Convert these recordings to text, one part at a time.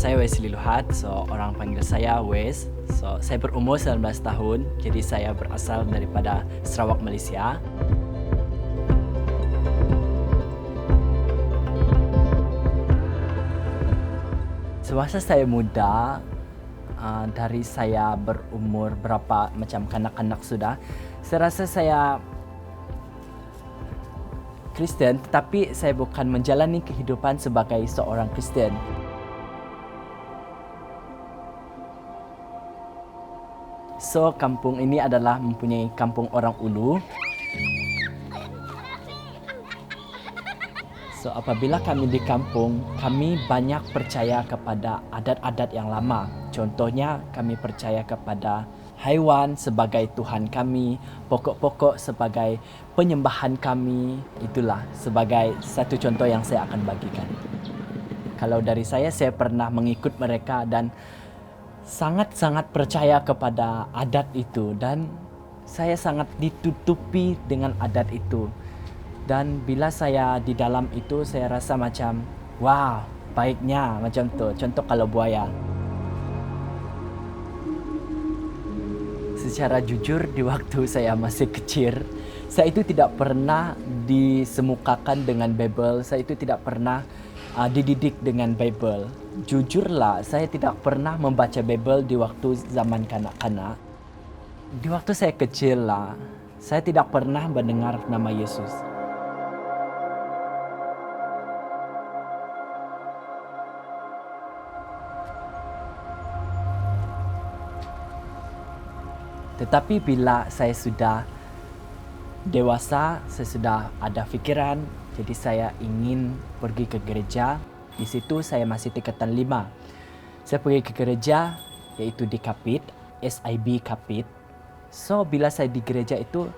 saya Wesley Luhat, so orang panggil saya Wes. So saya berumur 19 tahun, jadi saya berasal daripada Sarawak, Malaysia. Semasa saya muda, dari saya berumur berapa macam kanak-kanak sudah, saya rasa saya Kristen, tetapi saya bukan menjalani kehidupan sebagai seorang Kristen. So, kampung ini adalah mempunyai kampung orang Ulu. So, apabila kami di kampung, kami banyak percaya kepada adat-adat yang lama. Contohnya, kami percaya kepada haiwan sebagai Tuhan kami, pokok-pokok sebagai penyembahan kami. Itulah sebagai satu contoh yang saya akan bagikan. Kalau dari saya pernah mengikut mereka dan sangat-sangat percaya kepada adat itu, dan saya sangat ditutupi dengan adat itu. Dan bila saya di dalam itu, saya rasa macam wow, baiknya macam tu. Contoh kalau buaya. Secara jujur, di waktu saya masih kecil, saya itu tidak pernah disemukakan dengan Bible. Saya itu tidak pernah dididik dengan Bible. Jujurlah, saya tidak pernah membaca Bible di waktu zaman kanak-kanak. Di waktu saya kecil lah, saya tidak pernah mendengar nama Yesus. Tetapi bila saya sudah dewasa, saya sudah ada fikiran, jadi saya ingin pergi ke gereja. Di situ saya masih tingkatan 5. Saya pergi ke gereja, yaitu di Kapit, SIB Kapit. So, bila saya di gereja itu,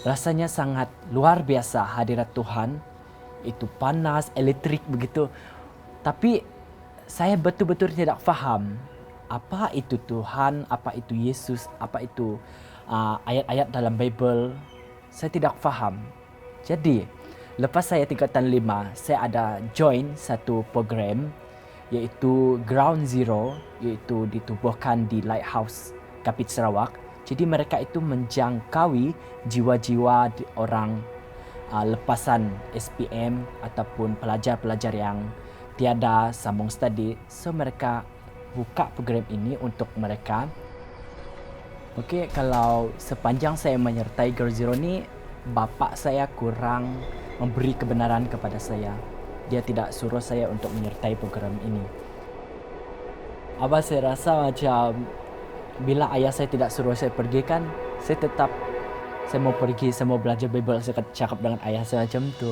rasanya sangat luar biasa hadirat Tuhan. Itu panas, elektrik begitu. Tapi saya betul-betul tidak faham apa itu Tuhan, apa itu Yesus, apa itu ayat-ayat dalam Bible. Saya tidak faham. Jadi, lepas saya tingkatan 5, saya ada join satu program iaitu Ground Zero, iaitu ditubuhkan di Lighthouse Kapit Sarawak. Jadi mereka itu menjangkaui jiwa-jiwa orang lepasan SPM ataupun pelajar-pelajar yang tiada sambung studi. So mereka buka program ini untuk mereka. Okey, kalau sepanjang saya menyertai Ground Zero ni, bapa saya kurang memberi kebenaran kepada saya. Dia tidak suruh saya untuk menyertai program ini. Apa saya rasa macam bila ayah saya tidak suruh saya pergi kan, saya mau pergi, saya mau belajar Bible, saya cakap dengan ayah saya macam tu.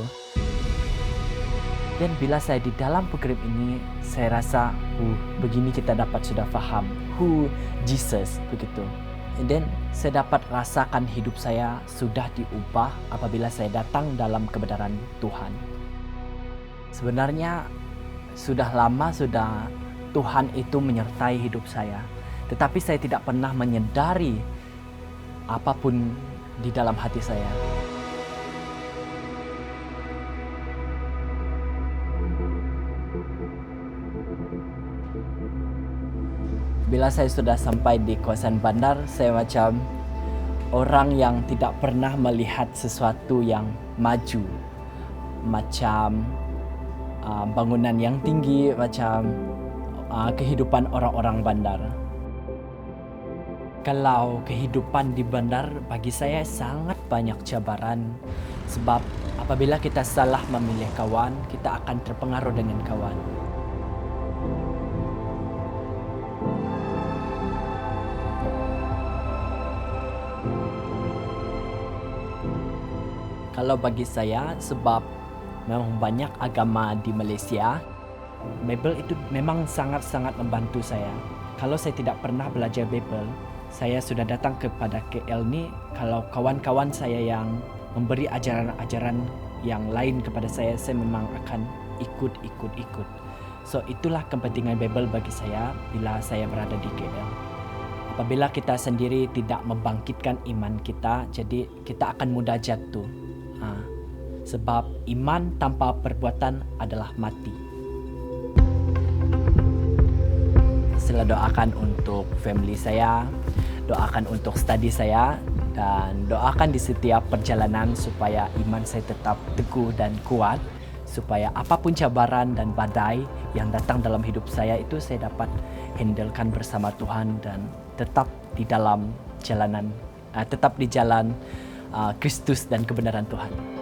Dan bila saya di dalam program ini, saya rasa begini kita dapat sudah faham who Jesus begitu. And then saya dapat rasakan hidup saya sudah diubah apabila saya datang dalam kebenaran Tuhan. Sebenarnya sudah lama sudah Tuhan itu menyertai hidup saya. Tetapi saya tidak pernah menyadari apapun di dalam hati saya. Bila saya sudah sampai di kawasan bandar, saya macam orang yang tidak pernah melihat sesuatu yang maju. Macam bangunan yang tinggi, macam kehidupan orang-orang bandar. Kalau kehidupan di bandar bagi saya sangat banyak cabaran. Sebab apabila kita salah memilih kawan, kita akan terpengaruh dengan kawan. Kalau bagi saya, sebab memang banyak agama di Malaysia, Bible itu memang sangat-sangat membantu saya. Kalau saya tidak pernah belajar Bible, saya sudah datang kepada KL ni, kalau kawan-kawan saya yang memberi ajaran-ajaran yang lain kepada saya memang akan ikut. So itulah kepentingan Bible bagi saya bila saya berada di KL. Apabila kita sendiri tidak membangkitkan iman kita, jadi kita akan mudah jatuh. Sebab iman tanpa perbuatan adalah mati. selalu doakan untuk family saya, doakan untuk studi saya, dan doakan di setiap perjalanan supaya iman saya tetap teguh dan kuat, supaya apapun cabaran dan badai yang datang dalam hidup saya itu saya dapat handlekan bersama Tuhan dan tetap di dalam jalanan, tetap di jalan Kristus dan kebenaran Tuhan.